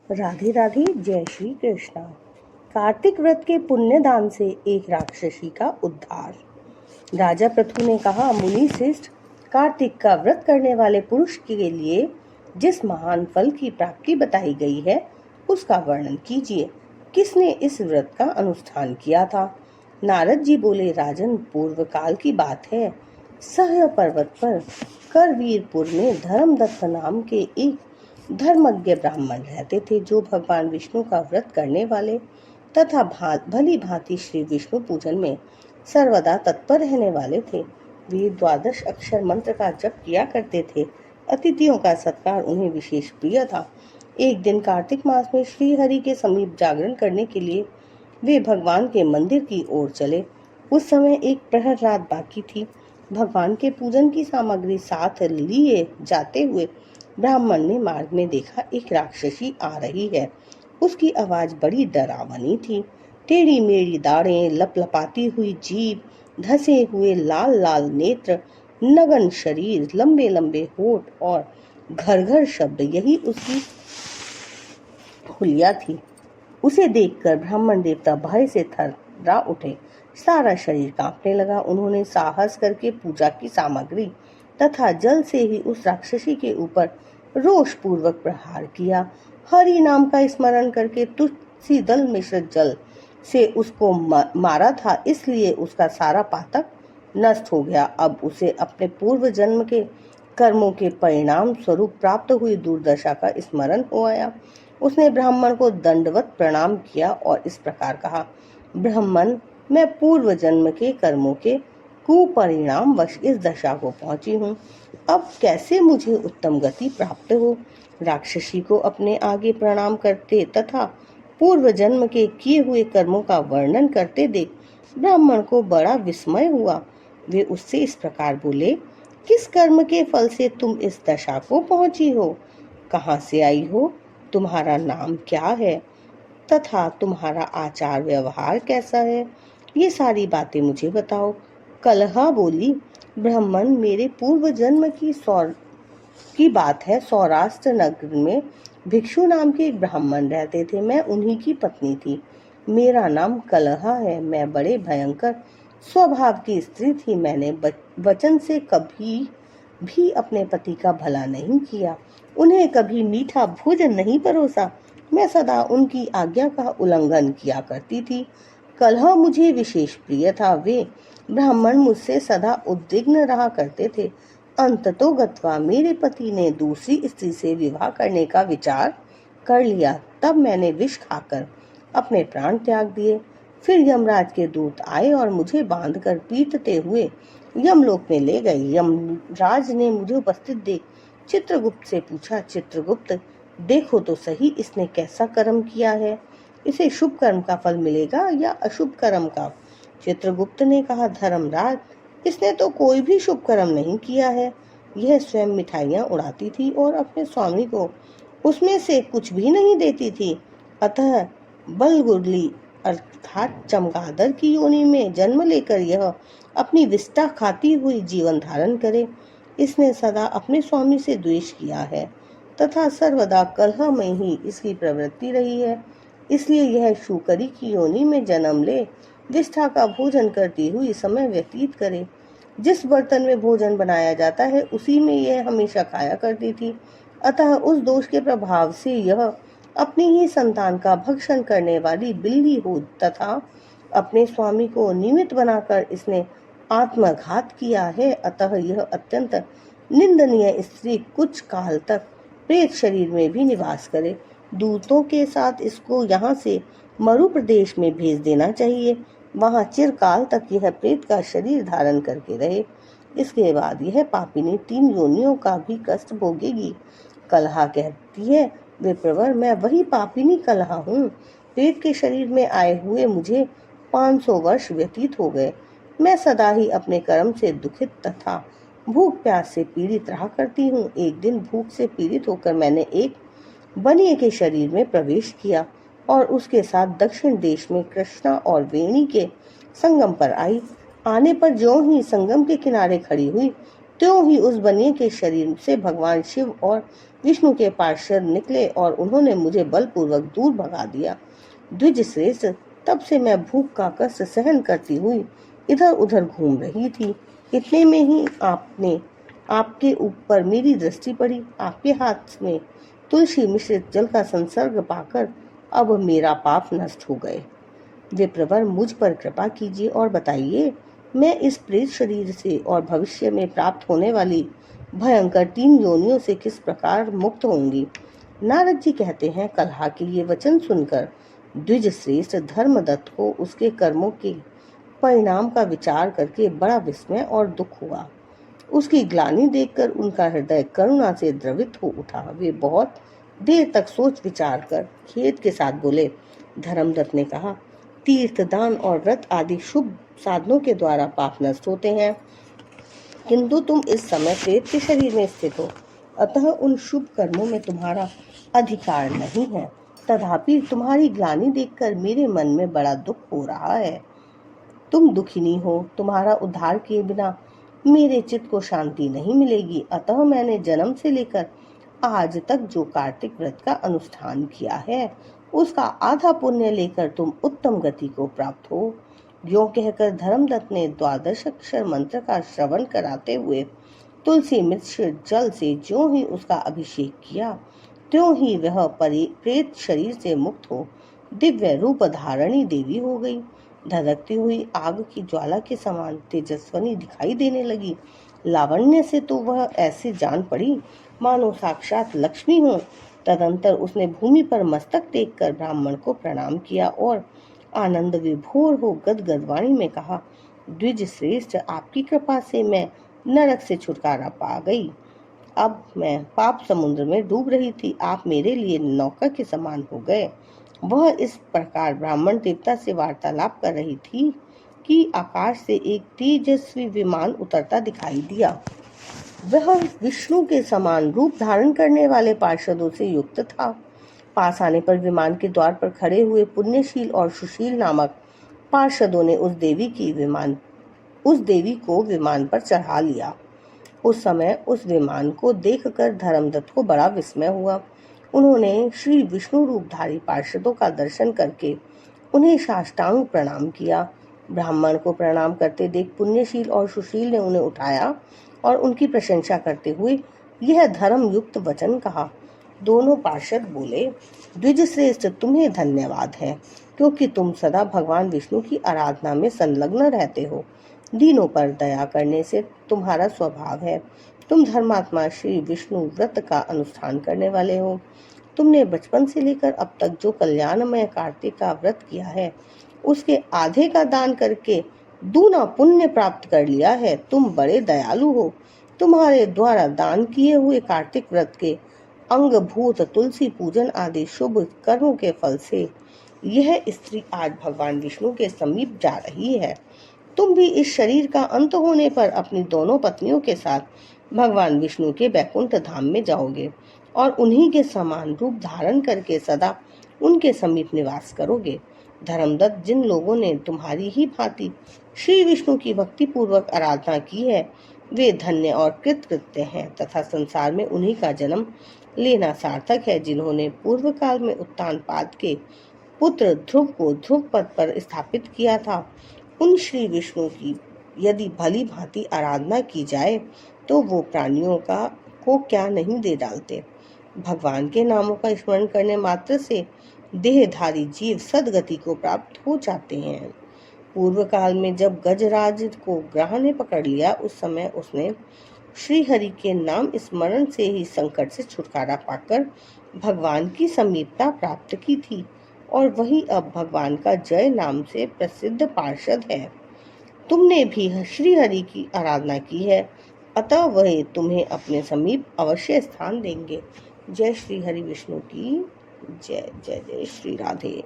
राधे राधे। जय श्री कृष्णा। कार्तिक व्रत के पुण्यदान से एक राक्षसी का उद्धार। राजा पृथु ने कहा, मुनि श्रेष्ठ, कार्तिक का व्रत करने वाले पुरुष के लिए जिस महान फल की प्राप्ति बताई गई है उसका वर्णन कीजिए। किसने इस व्रत का अनुष्ठान किया था? नारद जी बोले, राजन, पूर्व काल की बात है। सह्य पर्वत पर करवीरपुर में धर्मदत्त नाम के एक धर्मज्ञ ब्राह्मण रहते थे, जो भगवान विष्णु का व्रत करने वाले तथा भली भांति श्री विष्णु पूजन में सर्वदा तत्पर रहने वाले थे। वे 12 अक्षर मंत्र का जप किया करते थे। अतिथियों का सत्कार उन्हें विशेष प्रिय था। एक दिन कार्तिक मास में श्री हरि के समीप जागरण करने के लिए वे भगवान के मंदिर की ओर चले। उस समय एक प्रहर रात बाकी थी। भगवान के पूजन की सामग्री साथ लिए जाते हुए ब्राह्मण ने मार्ग में देखा, एक राक्षसी आ रही है। उसकी आवाज बड़ी डरावनी थी। टेढ़ी मेढ़ी दाढ़ें, लपलपाती हुई जीभ, धसे हुए लाल लाल नेत्र, नगन शरीर, लंबे लंबे होठ और घर घर शब्द, यही उसकी हुलिया थी। उसे देखकर ब्राह्मण देवता भय से थर्रा उठे। सारा शरीर कांपने लगा। उन्होंने साहस करके पूजा की सामग्री तथा जल से ही उस राक्षसी के ऊपर रोष पूर्वक प्रहार किया। हरि नाम का स्मरण करके तुलसी दल मिश्रित जल से उसको मारा था, इसलिए उसका सारा पातक नष्ट हो गया। अब उसे अपने पूर्व जन्म के कर्मों के परिणाम स्वरूप प्राप्त हुई दुर्दशा का स्मरण हो आया। उसने ब्राह्मण को दंडवत प्रणाम किया और इस प्रकार कहा, ब्राह्मण, मैं पूर्व जन्म के कर्मों के कुपरिणाम वश इस दशा को पहुंची हूँ। अब कैसे मुझे उत्तम गति प्राप्त हो? राक्षसी को अपने आगे प्रणाम करते तथा पूर्व जन्म के किए हुए कर्मों का वर्णन करते देख ब्राह्मण को बड़ा विस्मय हुआ। वे उससे इस प्रकार बोले, किस कर्म के फल से तुम इस दशा को पहुंची हो? कहाँ से आई हो? तुम्हारा नाम क्या है तथा तुम्हारा आचार व्यवहार कैसा है? ये सारी बातें मुझे बताओ। कलहा बोली, ब्राह्मण, मेरे पूर्व जन्म की बात है। सौराष्ट्र नगर में भिक्षु नाम के एक ब्राह्मण रहते थे। मैं उन्हीं की पत्नी थी। मेरा नाम कलहा है। मैं बड़े भयंकर स्वभाव की स्त्री थी। मैंने वचन से कभी भी अपने पति का भला नहीं किया, उन्हें कभी मीठा भोजन नहीं परोसा। मैं सदा उनकी आज्ञा का उल्लंघन किया करती थी। कलह मुझे विशेष प्रिय था। वे ब्राह्मण मुझसे सदा उद्विग्न रहा करते थे। अंततोगत्वा मेरे पति ने दूसरी स्त्री से विवाह करने का विचार कर लिया। तब मैंने विष खाकर अपने प्राण त्याग दिए। फिर यमराज के दूत आए और मुझे बांधकर पीटते हुए यमलोक में ले गए। यमराज ने मुझे उपस्थित देख चित्रगुप्त से पूछा, चित्रगुप्त, देखो तो सही, इसने कैसा कर्म किया है? इसे शुभ कर्म का फल मिलेगा या अशुभ कर्म का? चित्रगुप्त ने कहा, धर्मराज, इसने तो कोई भी शुभ कर्म नहीं किया है। यह स्वयं मिठाइयाँ उड़ाती थी और अपने स्वामी को उसमें से कुछ भी नहीं देती थी। अतः बलगुरली अर्थात चमगादड़ की योनि में जन्म लेकर यह अपनी विष्ठा खाती हुई जीवन धारण करे। इसने सदा अपने स्वामी से द्वेष किया है तथा सर्वदा कलह में ही इसकी प्रवृत्ति रही है। इसलिए यह शूकरी की योनि में जन्म ले, विष्ठा का भोजन करती हुई समय व्यतीत करे। जिस बर्तन में भोजन बनाया जाता है उसी में यह हमेशा खाया करती थी। अतः उस दोष के प्रभाव से यह अपनी ही संतान का भक्षण करने वाली बिल्ली हो तथा अपने स्वामी को निमित्त बनाकर इसने आत्मघात किया है। अतः यह अत्यंत निंदनीय स्त्री कुछ काल तक प्रेत शरीर में भी निवास करे। दूतों के साथ इसको यहाँ से मरु प्रदेश में भेज देना चाहिए। वहाँ चिरकाल तक यह प्रेत का शरीर धारण करके रहे। इसके बाद यह पापिनी 3 योनियों का भी कष्ट भोगेगी। कलहा कहती है, विप्रवर, मैं वही पापिनी कलहा हूँ। प्रेत के शरीर में आए हुए मुझे 500 वर्ष व्यतीत हो गए। मैं सदा ही अपने कर्म से दुखित तथा भूख प्यास से पीड़ित रहा करती हूँ। एक दिन भूख से पीड़ित होकर मैंने एक बनिए के शरीर में प्रवेश किया और उसके साथ दक्षिण देश में कृष्णा और वेणी के संगम पर आई। आने पर ज्यों ही संगम के किनारे खड़ी हुई, त्यों ही उस बनिए के शरीर से भगवान शिव और विष्णु के पार्षद निकले और उन्होंने मुझे बलपूर्वक दूर भगा दिया। द्विज श्रेष्ठ, तब से मैं भूख का कष्ट सहन करती हुई इधर उधर घूम रही थी। इतने में ही आपके ऊपर मेरी दृष्टि पड़ी। आपके हाथ में तुलसी मिश्रित जल का संसर्ग पाकर अब मेरा पाप नष्ट हो गए। विप्रवर, मुझ पर कृपा कीजिए और बताइए, मैं इस प्रेत शरीर से और भविष्य में प्राप्त होने वाली भयंकर 3 योनियों से किस प्रकार मुक्त होंगी। नारद जी कहते हैं, कलहा के ये वचन सुनकर द्विज श्रेष्ठ धर्मदत्त को उसके कर्मों के परिणाम का विचार करके बड़ा विस्मय और दुख हुआ। उसकी ग्लानि देखकर उनका हृदय करुणा से द्रवित हो उठा। वे बहुत देर तक सोच विचार कर खेद के साथ बोले। धर्मदत्त ने कहा, तीर्थ, दान और व्रत आदि शुभ साधनों के द्वारा पाप नष्ट होते हैं, किंतु तुम इस समय प्रेत के शरीर में स्थित हो, अतः उन शुभ कर्मों में तुम्हारा अधिकार नहीं है। तथापि तुम्हारी ग्लानि देखकर मेरे मन में बड़ा दुख हो रहा है। तुम दुखिनी हो, तुम्हारा उद्धार किए बिना मेरे चित्त को शांति नहीं मिलेगी। अतः मैंने जन्म से लेकर आज तक जो कार्तिक व्रत का अनुष्ठान किया है, उसका आधा पुण्य लेकर तुम उत्तम गति को प्राप्त हो। यों कहकर धर्मदत्त ने 12 अक्षर मंत्र का श्रवण कराते हुए तुलसी मिश्रित जल से ज्यों ही उसका अभिषेक किया, त्यों ही वह प्रेत शरीर से मुक्त हो दिव्य रूप धारणी देवी हो गई। धधकती हुई आग की ज्वाला के समान तेजस्वनी दिखाई देने लगी। लावण्य से तो वह ऐसे जान पड़ी मानो साक्षात लक्ष्मी हो। तदंतर उसने भूमि पर मस्तक टेककर ब्राह्मण को प्रणाम किया और आनंद विभोर हो गदगद वाणी में कहा, द्विज श्रेष्ठ, आपकी कृपा से मैं नरक से छुटकारा पा गई। अब मैं पाप समुद्र में डूब रही थी, आप मेरे लिए नौका के समान हो गए। वह इस प्रकार ब्राह्मण देवता से वार्तालाप कर रही थी कि आकाश से एक तेजस्वी विमान उतरता दिखाई दिया। वह विष्णु के समान रूप धारण करने वाले पार्षदों से युक्त था। पास आने पर विमान के द्वार पर खड़े हुए पुण्यशील और सुशील नामक पार्षदों ने उस देवी को विमान पर चढ़ा लिया। उस समय उस विमान को देखकर धर्मदत्त को बड़ा विस्मय हुआ। उन्होंने श्री विष्णु रूपधारी पार्षदों का दर्शन करके उन्हें साष्टांग प्रणाम किया। ब्राह्मण को प्रणाम करते देख पुण्यशील और सुशील ने उन्हें उठाया और उनकी प्रशंसा करते हुए यह धर्म युक्त वचन कहा। दोनों पार्षद बोले, द्विज श्रेष्ठ, तुम्हें धन्यवाद है, क्योंकि तुम सदा भगवान विष्णु की आराधना में संलग्न रहते हो। दीनों पर दया करने से तुम्हारा स्वभाव है। तुम धर्मात्मा श्री विष्णु व्रत का अनुष्ठान करने वाले हो। तुमने बचपन से लेकर अब तक जो कल्याणमय कार्तिक का व्रत किया है, उसके आधे का दान करके दूना पुण्य प्राप्त कर लिया है। तुम बड़े दयालु हो। तुम्हारे द्वारा दान किए हुए कार्तिक व्रत के अंगभूत तुलसी पूजन आदि शुभ कर्मों के फल से यह स्त्री आज भगवान विष्णु के समीप जा रही है। तुम भी इस शरीर का अंत होने पर अपनी दोनों पत्नियों के साथ भगवान विष्णु के बैकुंठ धाम में जाओगे और उन्हीं के समान रूप धारण करके सदा उनके समीप निवास करोगे। धर्मदत्त, जिन लोगों ने तुम्हारी ही भांति श्री विष्णु की भक्ति पूर्वक आराधना की है, वे धन्य और कृतकृत्य हैं तथा संसार में उन्हीं का जन्म लेना सार्थक है, जिन्होंने पूर्व काल में उत्तानपाद के पुत्र ध्रुव को ध्रुव पद पर स्थापित किया था। उन श्री विष्णु की यदि भली भांति आराधना की जाए तो वो प्राणियों को क्या नहीं दे डालते। भगवान के नामों का स्मरण करने मात्र से देहधारी जीव सदगति को प्राप्त हो जाते हैं। पूर्व काल में जब गजराज को ग्रह ने पकड़ लिया, उस समय उसने श्री हरि के नाम स्मरण से ही संकट से छुटकारा पाकर भगवान की समीपता प्राप्त की थी और वही अब भगवान का जय नाम से प्रसिद्ध पार्षद है। तुमने भी श्री हरि की आराधना की है, अतः वह तुम्हें अपने समीप अवश्य स्थान देंगे। जय श्री हरि विष्णु की जय। जय जय श्री राधे।